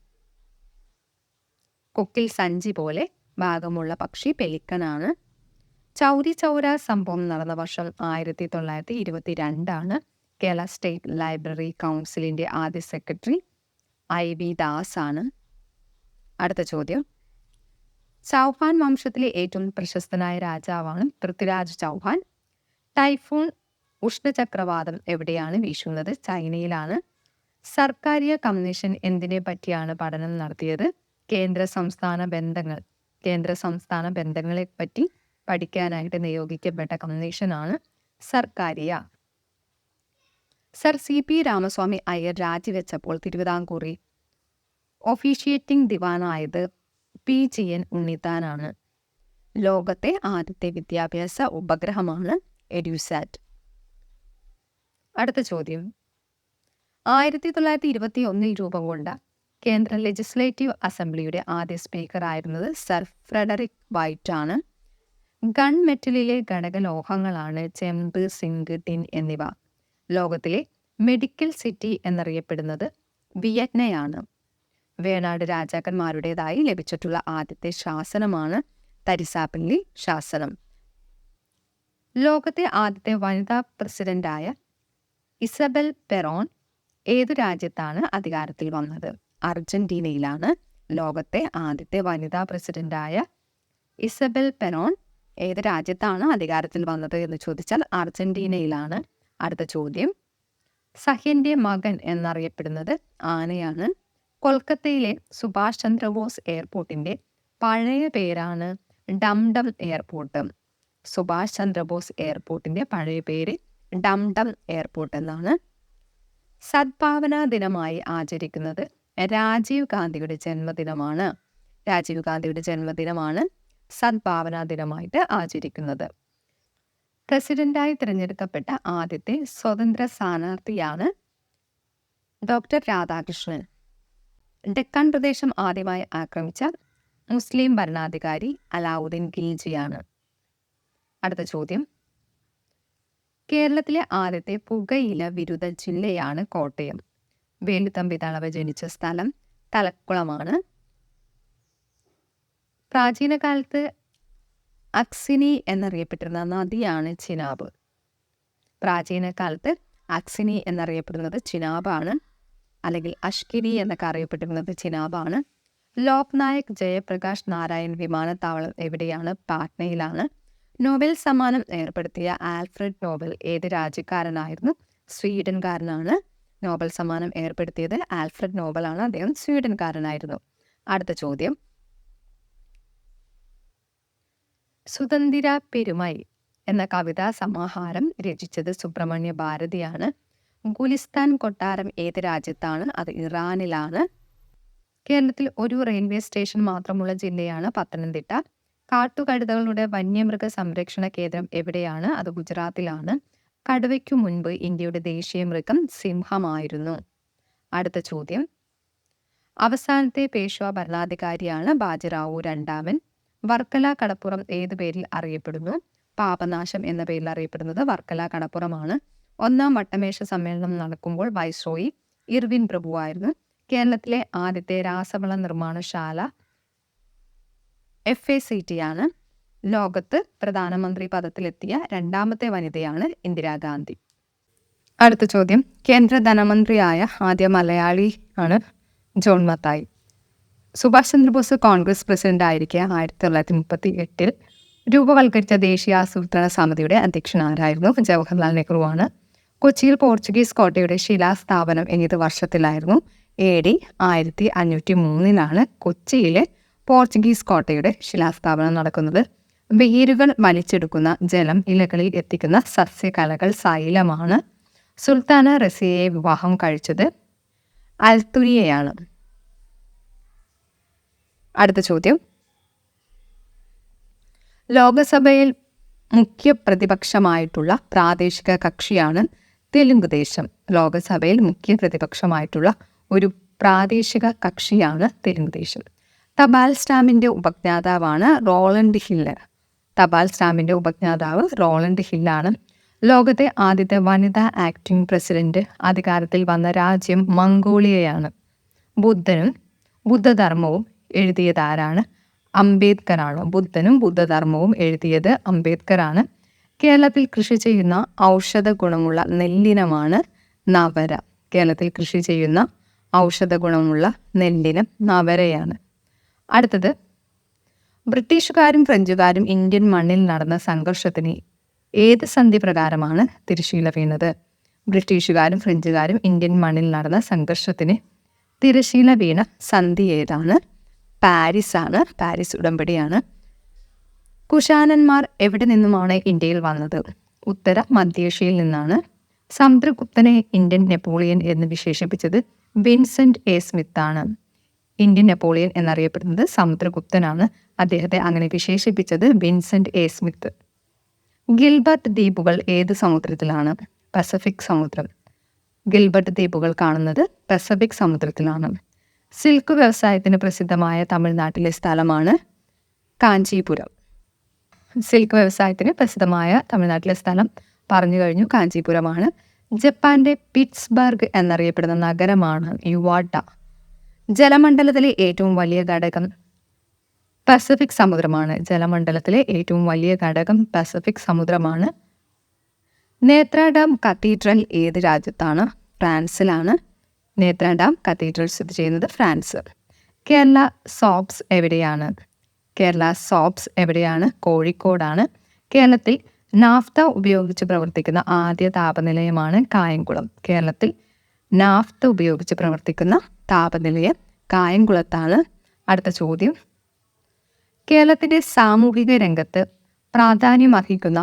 കൊക്കിൽ സഞ്ചി പോലെ ഭാഗമുള്ള പക്ഷി പെലിക്കനാണ്. ചൗരി ചൗര സംഭവം നടന്ന വർഷം 1922. കേരള സ്റ്റേറ്റ് ലൈബ്രറി കൗൺസിലിന്റെ ആദ്യ സെക്രട്ടറി IV ദാസ് ആണ്. അടുത്ത ചോദ്യം, ചൗഹാൻ വംശത്തിലെ ഏറ്റവും പ്രശസ്തനായ രാജാവാണ് പൃഥ്വിരാജ് ചൗഹാൻ. ടൈഫൂൺ ഉഷ്ണചക്രവാതം എവിടെയാണ് വീശുന്നത്? ചൈനയിലാണ്. സർക്കാരിയ കമ്മീഷൻ എന്തിനെ പറ്റിയാണ് പഠനം നടത്തിയത്? കേന്ദ്ര സംസ്ഥാന ബന്ധങ്ങളെ പറ്റി പഠിക്കാനായിട്ട് നിയോഗിക്കപ്പെട്ട കമ്മീഷനാണ് സർക്കാരിയ. സർ CP രാമസ്വാമി അയ്യർ രാജിവെച്ചപ്പോൾ തിരുവിതാംകൂറിൽ ഒഫീഷ്യേറ്റിംഗ് ദിവാനായത് PGN ഉണ്ണിത്താനാണ്. ലോകത്തെ ആദ്യത്തെ വിദ്യാഭ്യാസ ഉപഗ്രഹമാണ് എഡ്യൂസാറ്റ്. അടുത്ത ചോദ്യം, 1921 രൂപം കൊണ്ട കേന്ദ്ര ലെജിസ്ലേറ്റീവ് അസംബ്ലിയുടെ ആദ്യ സ്പീക്കർ ആയിരുന്നത് സർ ഫ്രെഡറിക് വൈറ്റ് ആണ്. ഗൺ മെറ്റലിലെ ഘടകലോഹങ്ങളാണ് ചെമ്പ്, സിങ്ക്, ടിൻ എന്നിവ. ലോകത്തിലെ മെഡിക്കൽ സിറ്റി എന്നറിയപ്പെടുന്നത് വിയറ്റ്നയാണ്. വേണാട് രാജാക്കന്മാരുടേതായി ലഭിച്ചിട്ടുള്ള ആദ്യത്തെ ശാസനമാണ് തരിസാപ്പള്ളി ശാസനം. ലോകത്തെ ആദ്യത്തെ വനിതാ പ്രസിഡന്റായ ഇസബൽ പെറോൺ ഏതു രാജ്യത്താണ് അധികാരത്തിൽ വന്നത്? അർജന്റീനയിലാണ്. ലോകത്തെ ആദ്യത്തെ വനിതാ പ്രസിഡന്റായ ഇസബൽ പെരോൺ ഏത് രാജ്യത്താണ് അധികാരത്തിൽ വന്നത് എന്ന് ചോദിച്ചാൽ അർജന്റീനയിലാണ്. അടുത്ത ചോദ്യം, സഹ്യന്റെ മകൻ എന്നറിയപ്പെടുന്നത് ആനയാണ്. കൊൽക്കത്തയിലെ സുഭാഷ് ചന്ദ്രബോസ് എയർപോർട്ടിന്റെ പഴയ പേരാണ് ഡംഡം എയർപോർട്ട്. സുഭാഷ് ചന്ദ്രബോസ് എയർപോർട്ടിന്റെ പഴയ പേര് ഡംഡം എയർപോർട്ട് എന്നാണ്. സദ്ഭാവന ദിനമായി ആചരിക്കുന്നത് രാജീവ് ഗാന്ധിയുടെ ജന്മദിനമാണ്. രാജീവ് ഗാന്ധിയുടെ ജന്മദിനമാണ് സദ്ഭാവന ദിനമായിട്ട് ആചരിക്കുന്നത്. പ്രസിഡന്റായി തിരഞ്ഞെടുക്കപ്പെട്ട ആദ്യത്തെ സ്വതന്ത്ര സ്ഥാനാർത്ഥിയാണ് ഡോക്ടർ രാധാകൃഷ്ണൻ. ഡെക്കാൻ പ്രദേശം ആദ്യമായി ആക്രമിച്ച മുസ്ലിം ഭരണാധികാരി അലാവുദ്ദീൻ ഖിൽജിയാണ്. അടുത്ത ചോദ്യം, കേരളത്തിലെ ആദ്യത്തെ പുകയില വിരുദ്ധ ജില്ലയാണ് കോട്ടയം. വേലുത്തമ്പി ദളവ ജനിച്ച സ്ഥലം തലക്കുളമാണ്. പ്രാചീന കാലത്ത് അക്സിനി എന്നറിയപ്പെട്ടിരുന്ന നദിയാണ് ചിനാബ്. പ്രാചീന കാലത്ത് അക്സിനി എന്നറിയപ്പെടുന്നത് ചിനാബാണ്, അല്ലെങ്കിൽ അഷ്കിനി എന്നൊക്കെ അറിയപ്പെട്ടിരുന്നത് ചിനാബാണ്. ലോക് നായക് ജയപ്രകാശ് നാരായൺ വിമാനത്താവളം എവിടെയാണ്? പാട്നയിലാണ്. നോബൽ സമ്മാനം ഏർപ്പെടുത്തിയ ആൽഫ്രഡ് നോബൽ ഏത് രാജ്യക്കാരനായിരുന്നു? സ്വീഡൻകാരനാണ്. നോബൽ സമ്മാനം ഏർപ്പെടുത്തിയത് ആൽഫ്രഡ് നോബലാണ്. അദ്ദേഹം സ്വീഡൻകാരനായിരുന്നു. അടുത്ത ചോദ്യം, സുതന്തിര പെരുമൈ എന്ന കവിതാ സമാഹാരം രചിച്ചത് സുബ്രഹ്മണ്യ ഭാരതിയാണ്. ഗുലിസ്ഥാൻ കൊട്ടാരം ഏത് രാജ്യത്താണ്? അത് ഇറാനിലാണ്. കേരളത്തിൽ ഒരു റെയിൽവേ സ്റ്റേഷൻ മാത്രമുള്ള ജില്ലയാണ് പത്തനംതിട്ട. കാട്ടുകഴുതകളുടെ വന്യമൃഗ സംരക്ഷണ കേന്ദ്രം എവിടെയാണ്? അത് ഗുജറാത്തിലാണ്. കടുവയ്ക്കു മുൻപ് ഇന്ത്യയുടെ ദേശീയ മൃഗം സിംഹമായിരുന്നു. അടുത്ത ചോദ്യം, അവസാനത്തെ പേഷ്വാ ഭരണാധികാരിയാണ് ബാജിറാവു രണ്ടാമൻ. വർക്കല കടപ്പുറം ഏത് പേരിൽ അറിയപ്പെടുന്നു? പാപനാശം എന്ന പേരിൽ അറിയപ്പെടുന്നത് വർക്കല കടപ്പുറമാണ്. ഒന്നാം വട്ടമേശ സമ്മേളനം നടക്കുമ്പോൾ വൈസ്രോയി ഇർവിൻ പ്രഭുവായിരുന്നു. കേരളത്തിലെ ആദ്യത്തെ രാസവള നിർമ്മാണശാല FACT ആണ്. ലോകത്ത് പ്രധാനമന്ത്രി പദത്തിലെത്തിയ രണ്ടാമത്തെ വനിതയാണ് ഇന്ദിരാഗാന്ധി. അടുത്ത ചോദ്യം, കേന്ദ്ര ധനമന്ത്രിയായ ആദ്യ മലയാളി ആണ് ജോൺ മത്തായി. സുഭാഷ് ചന്ദ്രബോസ് കോൺഗ്രസ് പ്രസിഡന്റ് ആയിരിക്കെ 1938 രൂപവൽക്കരിച്ച ദേശീയ ആസൂത്രണ സമിതിയുടെ അധ്യക്ഷൻ ആരായിരുന്നു? ജവഹർലാൽ നെഹ്റുവാണ്. കൊച്ചിയിൽ പോർച്ചുഗീസ് കോട്ടയുടെ ശിലാസ്ഥാപനം ഏത് വർഷത്തിലായിരുന്നു? AD 1503 കൊച്ചിയിലെ പോർച്ചുഗീസ് കോട്ടയുടെ ശിലാസ്ഥാപനം നടക്കുന്നത്. വേരുകൾ വലിച്ചെടുക്കുന്ന ജലം ഇലകളിൽ എത്തിക്കുന്ന സസ്യകലകൾ സൈലമാണ്. സുൽത്താന റസിയയെ വിവാഹം കഴിച്ചത് അൽത്തുരിയയാണ്. അടുത്ത ചോദ്യം, ലോകസഭയിൽ മുഖ്യ പ്രതിപക്ഷമായിട്ടുള്ള പ്രാദേശിക കക്ഷിയാണ് തെലുങ്കുദേശം. ലോകസഭയിൽ മുഖ്യ പ്രതിപക്ഷമായിട്ടുള്ള ഒരു പ്രാദേശിക കക്ഷിയാണ് തെലുങ്കുദേശം. തപാൽ സ്റ്റാമ്പിന്റെ ഉപജ്ഞാതാവാണ് റോളണ്ട് ഹില്ല്. തപാൽ സ്റ്റാമ്പിന്റെ ഉപജ്ഞാതാവ് റോളണ്ട് ഹില്ലാണ്. ലോകത്തെ ആദ്യത്തെ വനിതാ ആക്ടിംഗ് പ്രസിഡന്റ് അധികാരത്തിൽ വന്ന രാജ്യം മംഗോളിയയാണ്. ബുദ്ധനും ബുദ്ധധർമ്മവും എഴുതിയത് ആരാണ്? അംബേദ്കറാണ്. ബുദ്ധനും ബുദ്ധധർമ്മവും എഴുതിയത് അംബേദ്കറാണ്. കേരളത്തിൽ കൃഷി ചെയ്യുന്ന ഔഷധ ഗുണമുള്ള നെല്ലിനമാണ് നവര. കേരളത്തിൽ കൃഷി ചെയ്യുന്ന ഔഷധ ഗുണമുള്ള നെല്ലിനം നവരയാണ്. അടുത്തത്, ബ്രിട്ടീഷുകാരും ഫ്രഞ്ചുകാരും ഇന്ത്യൻ മണ്ണിൽ നടന്ന സംഘർഷത്തിന് ഏത് സന്ധി പ്രകാരമാണ് തിരശീല വീണത്? ബ്രിട്ടീഷുകാരും ഫ്രഞ്ചുകാരും ഇന്ത്യൻ മണ്ണിൽ നടന്ന സംഘർഷത്തിന് തിരശീല വീണ സന്ധി ഏതാണ്? പാരീസ് ആണ്. പാരീസ് ഉടമ്പടിയാണ്. കുഷാനന്മാർ എവിടെ നിന്നുമാണ് ഇന്ത്യയിൽ വന്നത്? ഉത്തര മധ്യേഷ്യയിൽ നിന്നാണ്. സമുദ്രഗുപ്തനെ ഇന്ത്യൻ നെപ്പോളിയൻ എന്ന് വിശേഷിപ്പിച്ചത് വിൻസെന്റ് A. സ്മിത്ത് ആണ്. ഇന്ത്യൻ നെപ്പോളിയൻ എന്നറിയപ്പെടുന്നത് സമുദ്രഗുപ്തനാണ്. അദ്ദേഹത്തെ അങ്ങനെ വിശേഷിപ്പിച്ചത് വിൻസെന്റ് A. സ്മിത്ത്. ഗിൽബർട്ട് ദ്വീപുകൾ ഏത് സമുദ്രത്തിലാണ്? പസഫിക് സമുദ്രം. ഗിൽബർട്ട് ദ്വീപുകൾ കാണുന്നത് പസഫിക് സമുദ്രത്തിലാണ്. സിൽക്ക് വ്യവസായത്തിന് പ്രസിദ്ധമായ തമിഴ്നാട്ടിലെ സ്ഥലമാണ് കാഞ്ചീപുരം. സിൽക്ക് വ്യവസായത്തിന് പ്രസിദ്ധമായ തമിഴ്നാട്ടിലെ സ്ഥലം പറഞ്ഞു കഴിഞ്ഞു, കാഞ്ചീപുരമാണ്. ജപ്പാന്റെ പിറ്റ്സ്ബർഗ് എന്നറിയപ്പെടുന്ന നഗരമാണ് യുവാട്ട. ജലമണ്ഡലത്തിലെ ഏറ്റവും വലിയ ഘടകം പസഫിക് സമുദ്രമാണ്. ജലമണ്ഡലത്തിലെ ഏറ്റവും വലിയ ഘടകം പസഫിക് സമുദ്രമാണ്. നേത്ര ഡാം കത്തീഡ്രൽ ഏത് രാജ്യത്താണ്? ഫ്രാൻസിലാണ്. നേത്ര ഡാം കത്തീഡ്രൽ സ്ഥിതി ചെയ്യുന്നത് ഫ്രാൻസ്. കേരള സോപ്സ് എവിടെയാണ്? കേരള സോപ്സ് എവിടെയാണ്? കോഴിക്കോടാണ്. കേരളത്തിൽ നാഫ്ത ഉപയോഗിച്ച് പ്രവർത്തിക്കുന്ന ആദ്യ താപനിലയമാണ് കായംകുളം. കേരളത്തിൽ നാഫ്ത ഉപയോഗിച്ച് പ്രവർത്തിക്കുന്ന താപനിലയം കായംകുളത്താണ്. അടുത്ത ചോദ്യം, കേരളത്തിൻ്റെ സാമൂഹിക രംഗത്ത് പ്രാധാന്യമർഹിക്കുന്ന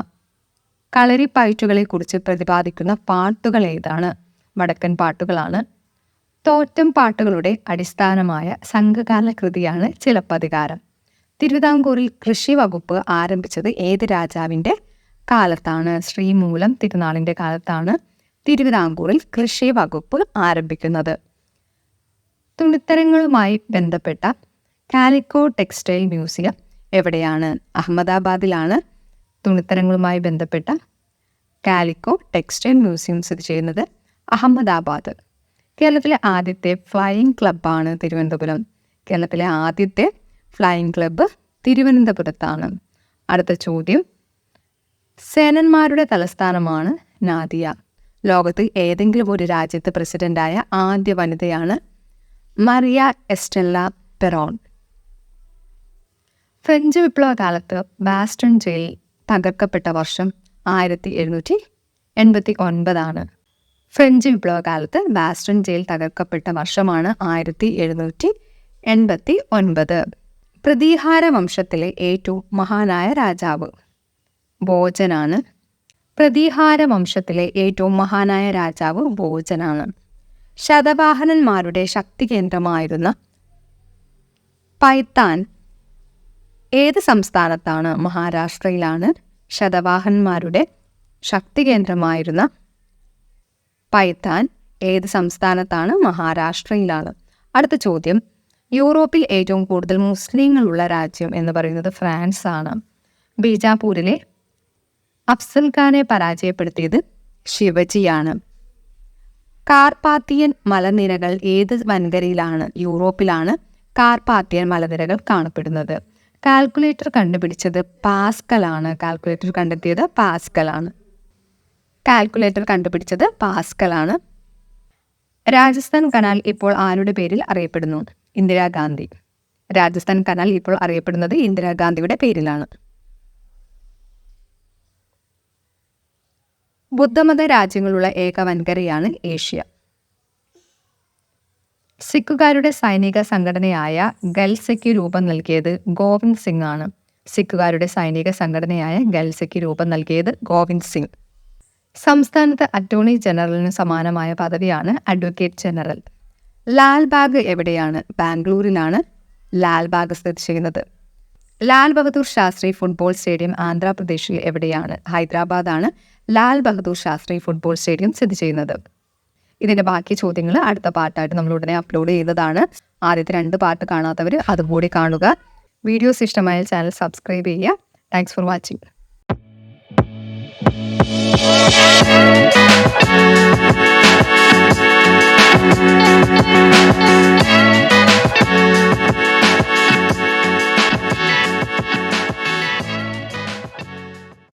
കളരിപ്പയറ്റുകളെ കുറിച്ച് പ്രതിപാദിക്കുന്ന പാട്ടുകൾ ഏതാണ്? വടക്കൻ പാട്ടുകളാണ്. തോറ്റം പാട്ടുകളുടെ അടിസ്ഥാനമായ സംഘകാല കൃതിയാണ് ചിലപ്പതികാരം. തിരുവിതാംകൂറിൽ കൃഷി വകുപ്പ് ആരംഭിച്ചത് ഏത് രാജാവിൻ്റെ കാലത്താണ്? ശ്രീമൂലം തിരുനാളിൻ്റെ കാലത്താണ് തിരുവിതാംകൂറിൽ കൃഷി വകുപ്പ് ആരംഭിക്കുന്നത്. തുണിത്തരങ്ങളുമായി ബന്ധപ്പെട്ട കാലിക്കോ ടെക്സ്റ്റൈൽ മ്യൂസിയം എവിടെയാണ്? അഹമ്മദാബാദിലാണ് തുണിത്തരങ്ങളുമായി ബന്ധപ്പെട്ട കാലിക്കോ ടെക്സ്റ്റൈൽ മ്യൂസിയം സ്ഥിതി ചെയ്യുന്നത് അഹമ്മദാബാദ്. കേരളത്തിലെ ആദ്യത്തെ ഫ്ലൈയിങ് ക്ലബ്ബാണ് തിരുവനന്തപുരം. കേരളത്തിലെ ആദ്യത്തെ ഫ്ലൈയിങ് ക്ലബ്ബ് തിരുവനന്തപുരത്താണ്. അടുത്ത ചോദ്യം, സേനന്മാരുടെ തലസ്ഥാനമാണ് നാദിയ. ലോകത്ത് ഏതെങ്കിലും ഒരു രാജ്യത്ത് പ്രസിഡന്റായ ആദ്യ വനിതയാണ് മറിയ എസ്റ്റെല്ല പെറോൺ. ഫ്രഞ്ച് വിപ്ലവ കാലത്ത് ബാസ്റ്റൺ ജയിൽ തകർക്കപ്പെട്ട വർഷം 1789. ഫ്രഞ്ച് വിപ്ലവ കാലത്ത് ബാസ്റ്റൺ ജയിൽ തകർക്കപ്പെട്ട വർഷമാണ് 1789. പ്രതിഹാര വംശത്തിലെ ഏറ്റവും മഹാനായ രാജാവ് ഭോജനാണ്. പ്രതിഹാര വംശത്തിലെ ഏറ്റവും മഹാനായ രാജാവ് ഭോജനാണ്. ശതവാഹനന്മാരുടെ ശക്തി കേന്ദ്രമായിരുന്ന പൈത്താൻ ഏത് സംസ്ഥാനത്താണ്? മഹാരാഷ്ട്രയിലാണ്. ശതവാഹനന്മാരുടെ ശക്തി കേന്ദ്രമായിരുന്ന പൈത്താൻ ഏത് സംസ്ഥാനത്താണ്? മഹാരാഷ്ട്രയിലാണ്. അടുത്ത ചോദ്യം, യൂറോപ്പിൽ ഏറ്റവും കൂടുതൽ മുസ്ലിങ്ങളുള്ള രാജ്യം എന്ന് പറയുന്നത് ഫ്രാൻസ് ആണ്. ബീജാപൂരിലെ അഫ്സൽ ഖാനെ പരാജയപ്പെടുത്തിയത് ശിവജിയാണ്. കാർപാത്തിയൻ മലനിരകൾ ഏത് വൻകരയിലാണ്? യൂറോപ്പിലാണ് കാർപാത്തിയൻ മലനിരകൾ കാണപ്പെടുന്നത്. കാൽക്കുലേറ്റർ കണ്ടുപിടിച്ചത് പാസ്കലാണ്. കാൽക്കുലേറ്റർ കണ്ടെത്തിയത് പാസ്കലാണ്. കാൽക്കുലേറ്റർ കണ്ടുപിടിച്ചത് പാസ്കലാണ്. രാജസ്ഥാൻ കനാൽ ഇപ്പോൾ ആരുടെ പേരിൽ അറിയപ്പെടുന്നു? ഇന്ദിരാഗാന്ധി. രാജസ്ഥാൻ കനാൽ ഇപ്പോൾ അറിയപ്പെടുന്നത് ഇന്ദിരാഗാന്ധിയുടെ പേരിലാണ്. ബുദ്ധമത രാജ്യങ്ങളുള്ള ഏക വൻകരയാണ് ഏഷ്യ. സിഖുകാരുടെ സൈനിക സംഘടനയായ ഖൽസയ്ക്ക് രൂപം നൽകിയത് ഗോവിന്ദ് സിംഗ് ആണ്. സിഖുകാരുടെ സൈനിക സംഘടനയായ ഖൽസയ്ക്ക് രൂപം നൽകിയത് ഗോവിന്ദ് സിംഗ്. സംസ്ഥാനത്ത് അറ്റോർണി ജനറലിന് സമാനമായ പദവിയാണ് അഡ്വക്കേറ്റ് ജനറൽ. ലാൽബാഗ് എവിടെയാണ്? ബാംഗ്ലൂരിലാണ് ലാൽബാഗ് സ്ഥിതി ചെയ്യുന്നത്. ലാൽ ബഹദൂർ ശാസ്ത്രി ഫുട്ബോൾ സ്റ്റേഡിയം ആന്ധ്രാപ്രദേശിൽ എവിടെയാണ്? ഹൈദരാബാദാണ് ലാൽ ബഹദൂർ ശാസ്ത്രി ഫുട്ബോൾ സ്റ്റേഡിയം സ്ഥിതി ചെയ്യുന്നത്. ഇതിൻ്റെ ബാക്കി ചോദ്യങ്ങൾ അടുത്ത പാട്ടായിട്ട് നമ്മൾ ഉടനെ അപ്ലോഡ് ചെയ്യുന്നതാണ്. ആദ്യത്തെ 2 പാട്ട് കാണാത്തവർ അതുകൂടി കാണുക. വീഡിയോസ് ഇഷ്ടമായ ചാനൽ സബ്സ്ക്രൈബ് ചെയ്യുക. Thanks for watching.